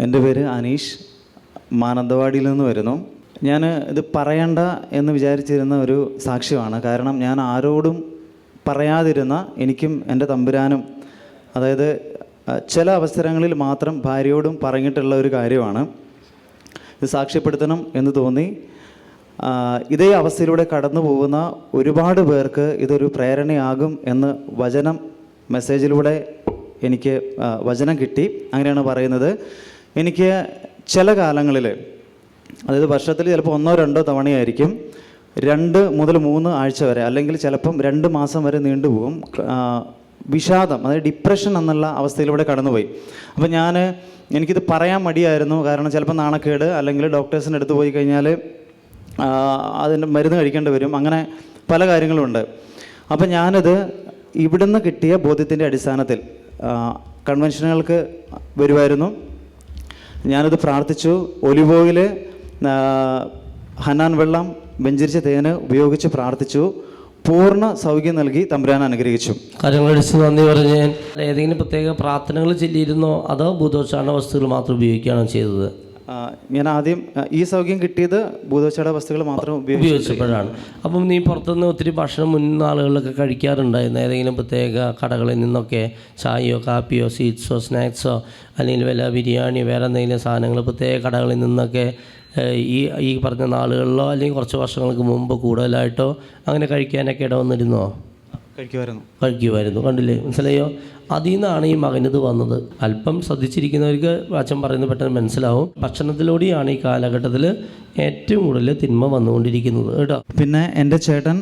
എൻ്റെ പേര് അനീഷ്, മാനന്തവാടിയിൽ നിന്ന് വരുന്നു. ഞാൻ ഇത് പറയണ്ട എന്ന് വിചാരിച്ചിരുന്ന ഒരു സാക്ഷ്യമാണ്. കാരണം ഞാൻ ആരോടും പറയാതിരുന്ന എനിക്കും എൻ്റെ തമ്പുരാനും, അതായത് ചില അവസരങ്ങളിൽ മാത്രം ഭാര്യയോടും പറഞ്ഞിട്ടുള്ള ഒരു കാര്യമാണ്. ഇത് സാക്ഷ്യപ്പെടുത്തണം എന്ന് തോന്നി. ഇതേ അവസ്ഥയിലൂടെ കടന്നു പോകുന്ന ഒരുപാട് പേർക്ക് ഇതൊരു പ്രേരണയാകും എന്ന് വചനം മെസ്സേജിലൂടെ എനിക്ക് വചനം കിട്ടി. അങ്ങനെയാണ് പറയുന്നത്. എനിക്ക് ചില കാലങ്ങളിൽ, അതായത് വർഷത്തിൽ ചിലപ്പോൾ 1-2 തവണയായിരിക്കും, 2 മുതൽ 3 ആഴ്ച വരെ, അല്ലെങ്കിൽ ചിലപ്പം 2 മാസം വരെ നീണ്ടുപോകും വിഷാദം, അതായത് ഡിപ്രഷൻ എന്നുള്ള അവസ്ഥയിലൂടെ കടന്നുപോയി. അപ്പോൾ എനിക്കിത് പറയാൻ മടിയായിരുന്നു. കാരണം ചിലപ്പോൾ നാണക്കേട്, അല്ലെങ്കിൽ ഡോക്ടേഴ്സിൻ്റെ അടുത്ത് പോയി കഴിഞ്ഞാൽ അതിൻ്റെ മരുന്ന് കഴിക്കേണ്ടി വരും. അങ്ങനെ പല കാര്യങ്ങളുമുണ്ട്. അപ്പം ഞാനത് ഇവിടുന്ന് കിട്ടിയ ബോധ്യത്തിൻ്റെ അടിസ്ഥാനത്തിൽ കൺവെൻഷനുകൾക്ക് വരുമായിരുന്നു. ഞാനത് പ്രാർത്ഥിച്ചു. ഒലിവ് ഓയിൽ, ഹന്നാൻ വെള്ളം, വെഞ്ചരിച്ച തേന് ഉപയോഗിച്ച് പ്രാർത്ഥിച്ചു. പൂർണ്ണ സൗഖ്യം നൽകി തമ്പുരാൻ അനുഗ്രഹിച്ചു. കാര്യങ്ങളടിച്ച് നന്ദി പറഞ്ഞ് ഏതെങ്കിലും പ്രത്യേക പ്രാർത്ഥനകൾ ചൊല്ലിയിരുന്നോ, അതോ ഭൂതോച്ചാരണ വസ്തുക്കൾ മാത്രം ഉപയോഗിക്കുകയാണോ ചെയ്തത്? ഞാൻ ആദ്യം ഈ സൗഖ്യം കിട്ടിയത് ഭൂതോച്ചാരണ വസ്തുക്കൾ മാത്രം ഉപയോഗിച്ചപ്പോഴാണ്. അപ്പം നീ പുറത്തുനിന്ന് ഒത്തിരി ഭക്ഷണം മുൻ നാളുകളിലൊക്കെ കഴിക്കാറുണ്ടായിരുന്നു? ഏതെങ്കിലും പ്രത്യേക കടകളിൽ നിന്നൊക്കെ ചായയോ കാപ്പിയോ സ്വീറ്റ്സോ സ്നാക്സോ അല്ലെങ്കിൽ വല്ല ബിരിയാണിയോ വേറെ എന്തെങ്കിലും സാധനങ്ങൾ പ്രത്യേക കടകളിൽ നിന്നൊക്കെ ഈ പറഞ്ഞ നാളുകളിലോ അല്ലെങ്കിൽ കുറച്ച് വർഷങ്ങൾക്ക് മുമ്പ് കൂടുതലായിട്ടോ അങ്ങനെ കഴിക്കാനൊക്കെ ഇടവന്നിരുന്നോ? കഴിക്കുമായിരുന്നു. കണ്ടില്ലേ, മനസ്സിലായോ? അതിൽ നിന്നാണ് ഈ മകനിത് വന്നത്. അല്പം ശ്രദ്ധിച്ചിരിക്കുന്നവർക്ക് അച്ഛൻ പറയുന്നത് പെട്ടെന്ന് മനസ്സിലാവും. ഭക്ഷണത്തിലൂടെയാണ് ഈ കാലഘട്ടത്തിൽ ഏറ്റവും കൂടുതൽ തിന്മ വന്നുകൊണ്ടിരിക്കുന്നത് കേട്ടോ. പിന്നെ എൻ്റെ ചേട്ടൻ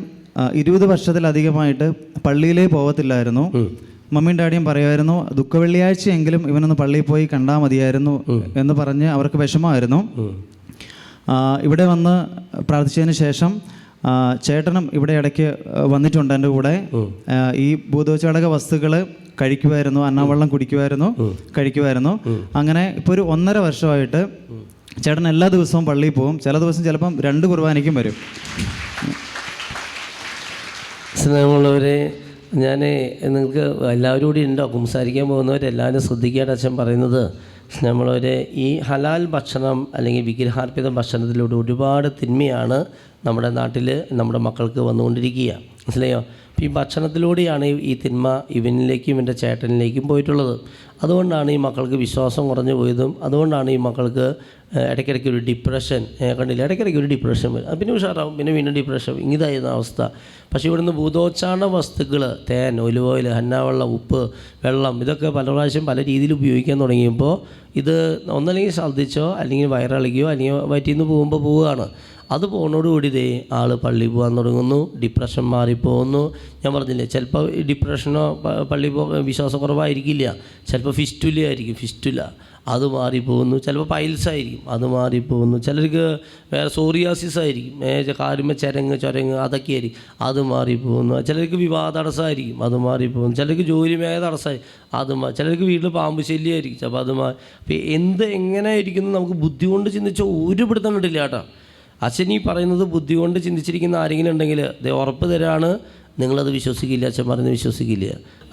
20 വർഷത്തിലധികമായിട്ട് പള്ളിയിലേ പോകത്തില്ലായിരുന്നു. മമ്മിയും ഡാഡിയും പറയുമായിരുന്നു, ദുഃഖവെള്ളിയാഴ്ചയെങ്കിലും ഇവനൊന്ന് പള്ളിയിൽ പോയി കണ്ടാൽ മതിയായിരുന്നു എന്ന് പറഞ്ഞ് അവർക്ക് വിഷമമായിരുന്നു. ഇവിടെ വന്ന് പ്രാർത്ഥിച്ചതിന് ശേഷം ചേട്ടനും ഇവിടെ ഇടയ്ക്ക് വന്നിട്ടുണ്ട് എൻ്റെ കൂടെ. ഈ ഭൂതോച്ചാടക വസ്തുക്കൾ കഴിക്കുമായിരുന്നു, അന്നവെള്ളം കഴിക്കുമായിരുന്നു. അങ്ങനെ ഇപ്പോൾ ഒരു 1.5 വർഷമായിട്ട് ചേട്ടൻ എല്ലാ ദിവസവും പള്ളിയിൽ പോകും. ചില ദിവസം ചിലപ്പം 2 കുർബാനയ്ക്കും വരും. സ്നേഹമുള്ളവരെ, ഞാൻ നിങ്ങൾക്ക് എല്ലാവരും കൂടി ഉണ്ടോ സംസാരിക്കാൻ പോകുന്നവരെല്ലാവരും ശ്രദ്ധിക്കേണ്ട അച്ഛൻ പറയുന്നത്. നമ്മളൊരു ഈ ഹലാൽ ഭക്ഷണം അല്ലെങ്കിൽ വിഗ്രഹാർപ്പിത ഭക്ഷണത്തിലൂടെ ഒരുപാട് തിന്മയാണ് നമ്മുടെ നാട്ടിൽ നമ്മുടെ മക്കൾക്ക് വന്നുകൊണ്ടിരിക്കുക. മനസ്സിലായോ? അപ്പോൾ ഈ ഭക്ഷണത്തിലൂടെയാണ് ഈ തിന്മ ഇവനിലേക്കും ഇവൻ്റെ ചേട്ടനിലേക്കും പോയിട്ടുള്ളത്. അതുകൊണ്ടാണ് ഈ മക്കൾക്ക് വിശ്വാസം കുറഞ്ഞു പോയതും. അതുകൊണ്ടാണ് ഈ മക്കൾക്ക് ഇടയ്ക്കിടയ്ക്ക് ഒരു ഡിപ്രഷൻ, കണ്ടില്ല, ഇടയ്ക്കിടയ്ക്ക് ഒരു ഡിപ്രഷൻ വരും. പിന്നെ ഉഷാറാവും, പിന്നെ വീണ്ടും ഡിപ്രഷൻ, ഇതായിരുന്ന അവസ്ഥ. പക്ഷേ ഇവിടുന്ന് ഭൂതോച്ചാരണ വസ്തുക്കൾ, തേൻ, ഒലിവ് ഓയിൽ, ഹന്നാവെള്ളം, ഉപ്പ്, വെള്ളം, ഇതൊക്കെ പല പ്രാവശ്യം പല രീതിയിൽ ഉപയോഗിക്കാൻ തുടങ്ങിയപ്പോൾ ഇത് ഒന്നല്ലെങ്കിൽ ശ്രദ്ധിച്ചോ അല്ലെങ്കിൽ വയറിളകിയോ അല്ലെങ്കിൽ വയറ്റിൽ നിന്ന് പോവുകയാണ്. അത് പോകുന്നതോടുകൂടി ആൾ പള്ളിയിൽ പോകാൻ തുടങ്ങുന്നു, ഡിപ്രഷൻ മാറിപ്പോകുന്നു. ഞാൻ പറഞ്ഞില്ലേ, ചിലപ്പോൾ ഡിപ്രഷനോ പള്ളി വിശ്വാസക്കുറവായിരിക്കില്ല, ചിലപ്പോൾ ഫിസ്റ്റുല ആയിരിക്കും, ഫിസ്റ്റുല അത് മാറിപ്പോകുന്നു. ചിലപ്പോൾ പൈൽസ് ആയിരിക്കും, അത് മാറിപ്പോകുന്നു. ചിലർക്ക് വേറെ സോറിയാസിസ് ആയിരിക്കും, കാലുമ ചൊരങ്ങ് അതൊക്കെ ആയിരിക്കും, അത് മാറിപ്പോകുന്നു. ചിലർക്ക് വിവാഹ തടസ്സമായിരിക്കും, അത് മാറിപ്പോകുന്നു. ചിലർക്ക് ജോലി മേഖല തടസ്സമായി, ചിലർക്ക് വീട്ടിൽ പാമ്പ് ശല്യമായിരിക്കും, ചിലപ്പോൾ അത് മാറി. അപ്പോൾ എങ്ങനെ ആയിരിക്കുന്നു നമുക്ക് ബുദ്ധി കൊണ്ട് ചിന്തിച്ചാൽ ഒരു പിടുത്തം കിട്ടില്ല കേട്ടോ. അച്ഛൻ ഈ പറയുന്നത് ബുദ്ധി കൊണ്ട് ചിന്തിച്ചിരിക്കുന്ന ആരെങ്കിലും ഉണ്ടെങ്കിൽ ഉറപ്പ് തരാണ്, നിങ്ങളത് വിശ്വസിക്കില്ല. അച്ഛൻ പറയുന്നത് വിശ്വസിക്കില്ല.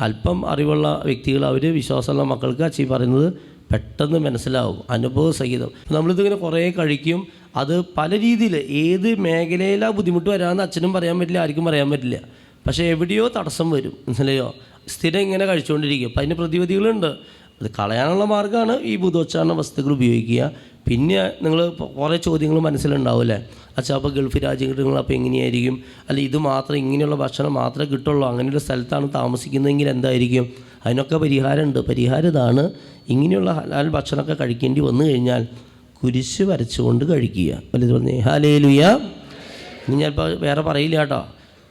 അല്പം അറിവുള്ള വ്യക്തികൾ, അവർ വിശ്വാസമുള്ള മക്കൾക്ക് അച്ഛൻ പറയുന്നത് പെട്ടെന്ന് മനസ്സിലാവും, അനുഭവ സഹിതം. നമ്മളിതിങ്ങനെ കുറേ കഴിക്കും. അത് പല രീതിയിൽ ഏത് മേഖലയിലാണ് ബുദ്ധിമുട്ട് വരാമെന്ന് അച്ഛനും പറയാൻ പറ്റില്ല, ആർക്കും പറയാൻ പറ്റില്ല. പക്ഷേ എവിടെയോ തടസ്സം വരും, മനസ്സിലായോ? സ്ഥിരം ഇങ്ങനെ കഴിച്ചുകൊണ്ടിരിക്കും. അപ്പം അതിന് പ്രതിവിധികളുണ്ട്. അത് കളയാനുള്ള മാർഗ്ഗമാണ് ഈ ഭൂതോച്ചാരണ വസ്തുക്കൾ ഉപയോഗിക്കുക. പിന്നെ നിങ്ങൾ കുറേ ചോദ്യങ്ങൾ മനസ്സിലുണ്ടാവില്ലേ, അച്ഛാ അപ്പോൾ ഗൾഫ് രാജ്യങ്ങൾ അപ്പോൾ എങ്ങനെയായിരിക്കും, അല്ല ഇത് മാത്രം ഇങ്ങനെയുള്ള ഭക്ഷണം മാത്രമേ കിട്ടുള്ളൂ, അങ്ങനെയുള്ള സ്ഥലത്താണ് താമസിക്കുന്നതെങ്കിൽ എന്തായിരിക്കും? അതിനൊക്കെ പരിഹാരമുണ്ട്. പരിഹാരം ഇതാണ്, ഇങ്ങനെയുള്ള ഹലാൽ ഭക്ഷണമൊക്കെ കഴിക്കേണ്ടി വന്നു കഴിഞ്ഞാൽ കുരിശ് വരച്ചുകൊണ്ട് കഴിക്കുക. വലുത് പറഞ്ഞേ ഹല്ലേലൂയ. ഇനി ചിലപ്പോൾ വേറെ പറയില്ല കേട്ടോ,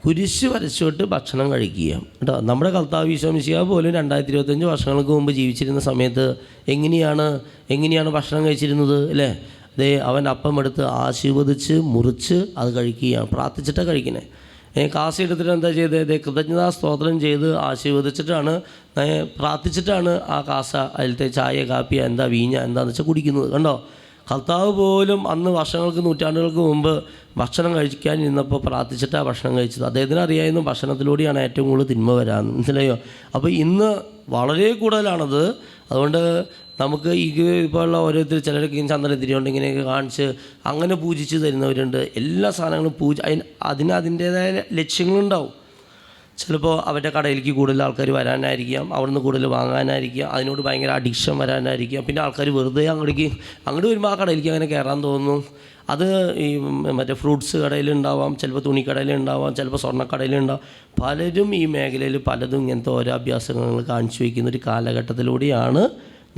കുരിശ് വരച്ചുകൊണ്ട് ഭക്ഷണം കഴിക്കുക കേട്ടോ. നമ്മുടെ കർത്താവ് ഈശോ മിശിഹാ പോലും 2025 വർഷങ്ങൾക്ക് മുമ്പ് ജീവിച്ചിരുന്ന സമയത്ത് എങ്ങനെയാണ് ഭക്ഷണം കഴിച്ചിരുന്നത് അല്ലേ? അവൻ അപ്പം എടുത്ത് ആശീർവദിച്ച് മുറിച്ച് അത് കഴിക്കുകയാണ്, പ്രാർത്ഥിച്ചിട്ടാണ് കഴിക്കണേ. കാസ എടുത്തിട്ട് എന്താ ചെയ്തത്? കൃതജ്ഞതാ സ്തോത്രം ചെയ്ത് ആശീർവദിച്ചിട്ടാണ്, പ്രാർത്ഥിച്ചിട്ടാണ് ആ കാസ അതിലത്തെ ചായ, കാപ്പി, വീഞ്ഞ എന്താണെന്ന് വെച്ചാൽ കുടിക്കുന്നത്. കണ്ടോ? കർത്താവ് പോലും അന്ന് വർഷങ്ങൾക്ക്, നൂറ്റാണ്ടുകൾക്ക് മുമ്പ് ഭക്ഷണം കഴിക്കാൻ ഇരുന്നപ്പോൾ പ്രാർത്ഥിച്ചിട്ടാണ് ഭക്ഷണം കഴിച്ചത്. അദ്ദേഹത്തിന് അറിയായിരുന്നു ഭക്ഷണത്തിലൂടെയാണ് ഏറ്റവും കൂടുതൽ തിന്മ വരാമെന്ന്, മനസ്സിലായോ? അപ്പോൾ ഇന്ന് വളരെ കൂടുതലാണത്. അതുകൊണ്ട് നമുക്ക് ഈ ഇപ്പോഴുള്ള ഓരോരുത്തർ ചിലരൊക്കെ ചന്ദ്രൻ തിരിയുണ്ട് ഇങ്ങനെയൊക്കെ കാണിച്ച് അങ്ങനെ പൂജിച്ച് തരുന്നവരുണ്ട്. എല്ലാ സാധനങ്ങളും അതിന് അതിൻ്റേതായ ലക്ഷ്യങ്ങളുണ്ടാവും. ചിലപ്പോൾ അവരുടെ കടയിലേക്ക് കൂടുതൽ ആൾക്കാർ വരാനായിരിക്കാം, അവിടുന്ന് കൂടുതൽ വാങ്ങാനായിരിക്കാം, അതിനോട് ഭയങ്കര അഡിക്ഷൻ വരാനായിരിക്കാം. പിന്നെ ആൾക്കാർ വെറുതെ അങ്ങോട്ട് വരുമ്പോൾ ആ കടയിലേക്ക് അങ്ങനെ കയറാൻ തോന്നുന്നു. അത് ഈ മറ്റേ ഫ്രൂട്ട്സ് കടയിലുണ്ടാവാം, ചിലപ്പോൾ തുണിക്കടയിലുണ്ടാവാം, ചിലപ്പോൾ സ്വർണ്ണക്കടയിലുണ്ടാവാം. പലരും ഈ മേഖലയിൽ പലതും ഇങ്ങനത്തെ ഓരോ അഭ്യാസങ്ങൾ കാണിച്ചു വയ്ക്കുന്ന ഒരു കാലഘട്ടത്തിലൂടെയാണ്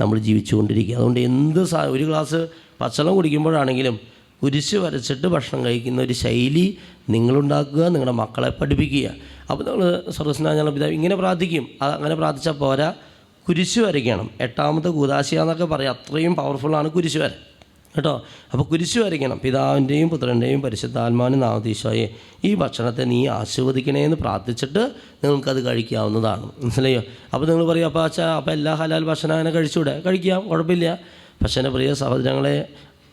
നമ്മൾ ജീവിച്ചുകൊണ്ടിരിക്കുക. അതുകൊണ്ട് ഒരു ഗ്ലാസ് പച്ചവെള്ളം കുടിക്കുമ്പോഴാണെങ്കിലും കുരിശ് വരച്ചിട്ട് ഭക്ഷണം കഴിക്കുന്ന ഒരു ശൈലി നിങ്ങളുണ്ടാക്കുക, നിങ്ങളുടെ മക്കളെ പഠിപ്പിക്കുക. അപ്പോൾ നമ്മൾ സർവ്വസ്നാഞ്ഞ പിതാവ് ഇങ്ങനെ പ്രാർത്ഥിക്കും. അങ്ങനെ പ്രാർത്ഥിച്ചാൽ പോരാ, കുരിശ് വരയ്ക്കണം. 8ാമത്തെ കൂദാശ എന്നൊക്കെ പറയാം, അത്രയും പവർഫുള്ളാണ് കുരിശ് വര കേട്ടോ. അപ്പോൾ കുരിശ് വരയ്ക്കണം. പിതാവിൻ്റെയും പുത്രൻ്റെയും പരിശുദ്ധാത്മാവിൻ്റെ നാമത്തിൽ ഈശോയെ ഈ ഭക്ഷണത്തെ നീ ആശീർവദിക്കണേ എന്ന് പ്രാർത്ഥിച്ചിട്ട് നിങ്ങൾക്കത് കഴിക്കാവുന്നതാണ്. മനസ്സിലായോ? അപ്പോൾ നിങ്ങൾ പറയും അപ്പോൾ എല്ലാ ഹലാൽ ഭക്ഷണം അങ്ങനെ കഴിച്ചുകൂടെ? കഴിക്കാം, കുഴപ്പമില്ല. പക്ഷേ എൻ്റെ പ്രിയ സഹോദരങ്ങളെ,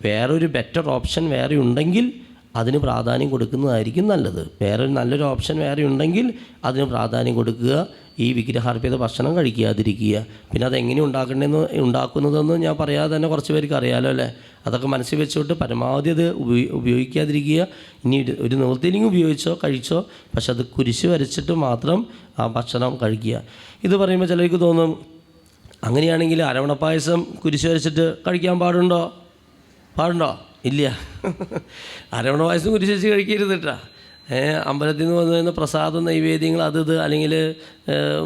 വേറൊരു ബെറ്റർ ഓപ്ഷൻ വേറെ ഉണ്ടെങ്കിൽ അതിന് പ്രാധാന്യം കൊടുക്കുന്നതായിരിക്കും നല്ലത്. വേറൊരു നല്ലൊരു ഓപ്ഷൻ വേറെ ഉണ്ടെങ്കിൽ അതിന് പ്രാധാന്യം കൊടുക്കുക. ഈ വിഗ്രഹാർപ്പിത ഭക്ഷണം കഴിക്കാതിരിക്കുക. പിന്നെ അതെങ്ങനെ ഉണ്ടാക്കുന്നതെന്ന് ഞാൻ പറയാതെ തന്നെ കുറച്ച് പേർക്ക് അറിയാമല്ലോ അല്ലേ? അതൊക്കെ മനസ്സിൽ വെച്ചുകൊണ്ട് പരമാവധി അത് ഉപയോഗിക്കാതിരിക്കുക. ഇനി ഒരു നിവൃത്തിയില്ലെങ്കിൽ ഉപയോഗിച്ചോ കഴിച്ചോ, പക്ഷെ അത് കുരിശ് വരച്ചിട്ട് മാത്രം ആ ഭക്ഷണം കഴിക്കുക. ഇത് പറയുമ്പോൾ ചിലർക്ക് തോന്നും, അങ്ങനെയാണെങ്കിൽ അരവണപ്പായസം കുരിശ് വരച്ചിട്ട് കഴിക്കാൻ പാടുണ്ടോ? ഇല്ല. അരവണ പായസം കുരിശ് വെച്ച് കഴിക്കരുത് കേട്ടോ. അമ്പലത്തിൽ നിന്ന് വന്നു പ്രസാദ നൈവേദ്യങ്ങൾ അത് അല്ലെങ്കിൽ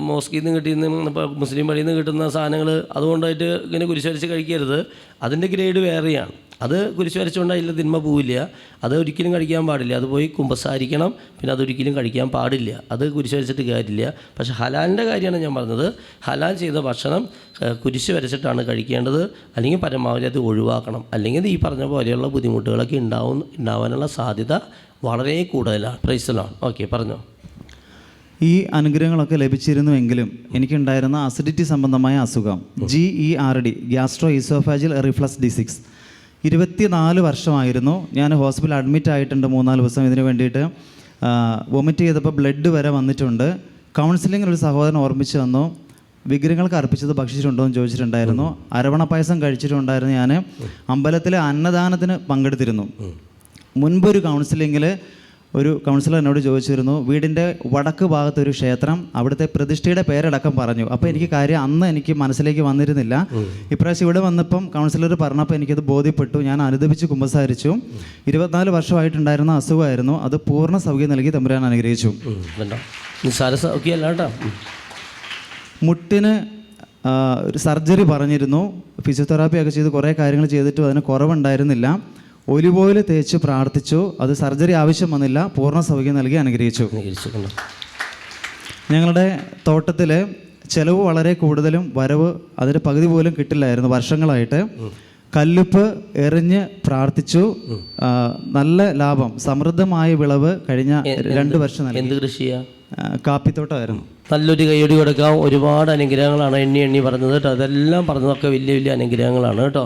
മോസ്കിൽ നിന്ന് കിട്ടിയെന്ന് ഇപ്പോൾ മുസ്ലിം പള്ളിയിൽ നിന്ന് കിട്ടുന്ന സാധനങ്ങൾ അതുകൊണ്ടായിട്ട് ഇങ്ങനെ കുരിശ് വരച്ച് കഴിക്കരുത്. അതിൻ്റെ ഗ്രേഡ് വേറെയാണ്. അത് കുരിശ് വരച്ചുകൊണ്ടായില്ല തിന്മ പോവില്ല. അത് ഒരിക്കലും കഴിക്കാൻ പാടില്ല. അത് പോയി കുമ്പസാരിക്കണം. പിന്നെ അതൊരിക്കലും കഴിക്കാൻ പാടില്ല. അത് കുരിശ് വരച്ചിട്ട് കാര്യമില്ല. പക്ഷേ ഹലാലിൻ്റെ കാര്യമാണ് ഞാൻ പറഞ്ഞത്. ഹലാൽ ചെയ്ത ഭക്ഷണം കുരിശ് വരച്ചിട്ടാണ് കഴിക്കേണ്ടത്. അല്ലെങ്കിൽ പരമാവധി അത് ഒഴിവാക്കണം. അല്ലെങ്കിൽ ഈ പറഞ്ഞ പോലെയുള്ള ബുദ്ധിമുട്ടുകളൊക്കെ ഉണ്ടാവാനുള്ള സാധ്യത വളരെ കൂടുതലാണ്. Praise the Lord. ഓക്കെ, പറഞ്ഞോ. ഈ അനുഗ്രഹങ്ങളൊക്കെ ലഭിച്ചിരുന്നുവെങ്കിലും എനിക്കുണ്ടായിരുന്ന അസിഡിറ്റി സംബന്ധമായ അസുഖം GERD, gastro oesophageal reflux disease, 24 വർഷമായിരുന്നു. ഞാൻ ഹോസ്പിറ്റലിൽ അഡ്മിറ്റ് ആയിട്ടുണ്ട് 3-4 ദിവസം ഇതിന് വേണ്ടിയിട്ട്. വൊമിറ്റ് ചെയ്തപ്പോൾ ബ്ലഡ് വരെ വന്നിട്ടുണ്ട്. കൗൺസിലിങ്ങിൽ ഒരു സഹോദരൻ ഓർമ്മിച്ച് തന്നു, വിഗ്രഹങ്ങൾക്ക് അർപ്പിച്ചത് ഭക്ഷിച്ചിട്ടുണ്ടോ എന്ന് ചോദിച്ചിട്ടുണ്ടായിരുന്നു. അരവണ പായസം കഴിച്ചിട്ടുണ്ടായിരുന്നു. ഞാൻ അമ്പലത്തിലെ അന്നദാനത്തിന് പങ്കെടുത്തിരുന്നു. മുൻപൊരു കൗൺസിലിങ്ങിൽ ഒരു കൗൺസിലർ എന്നോട് ചോദിച്ചിരുന്നു, വീടിൻ്റെ വടക്ക് ഭാഗത്തൊരു ക്ഷേത്രം, അവിടുത്തെ പ്രതിഷ്ഠയുടെ പേരടക്കം പറഞ്ഞു. അപ്പോൾ എനിക്ക് കാര്യം അന്ന് എനിക്ക് മനസ്സിലേക്ക് വന്നിരുന്നില്ല. ഇപ്രാവശ്യം ഇവിടെ വന്നപ്പം കൗൺസിലർ പറഞ്ഞപ്പോൾ എനിക്കത് ബോധ്യപ്പെട്ടു. ഞാൻ അനുദപിച്ച് കുമ്പസാരിച്ചു. 24 വർഷമായിട്ടുണ്ടായിരുന്ന അസുഖമായിരുന്നു. അത് പൂർണ്ണ സൗഖ്യം നൽകി തമ്പുരാൻ അനുഗ്രഹിച്ചു. മുട്ടിന് ഒരു സർജറി പറഞ്ഞിരുന്നു. ഫിസിയോതെറാപ്പിയൊക്കെ ചെയ്ത് കുറേ കാര്യങ്ങൾ ചെയ്തിട്ടും അതിന് കുറവുണ്ടായിരുന്നില്ല. ഒലിവ് ഓയിൽ തേച്ച് പ്രാർത്ഥിച്ചു. അത് സർജറി ആവശ്യം വന്നില്ല. പൂർണ്ണ സൗഖ്യം നൽകി അനുഗ്രഹിച്ചു. ഞങ്ങളുടെ തോട്ടത്തിൽ ചിലവ് വളരെ കൂടുതലും വരവ് അതിൻ്റെ പകുതി പോലും കിട്ടില്ലായിരുന്നു വർഷങ്ങളായിട്ട്. കല്ലുപ്പ് എറിഞ്ഞ് പ്രാർത്ഥിച്ചു. നല്ല ലാഭം, സമൃദ്ധമായ വിളവ് കഴിഞ്ഞ 2 വർഷം നൽകി. എന്ത് കൃഷിയാ? കാപ്പിത്തോട്ടമായിരുന്നു. നല്ലൊരു കൈയടി കൊടുക്കാം. ഒരുപാട് അനുഗ്രഹങ്ങളാണ് എണ്ണി പറഞ്ഞത് കേട്ടോ. അതെല്ലാം പറഞ്ഞതൊക്കെ വലിയ വലിയ അനുഗ്രഹങ്ങളാണ് കേട്ടോ.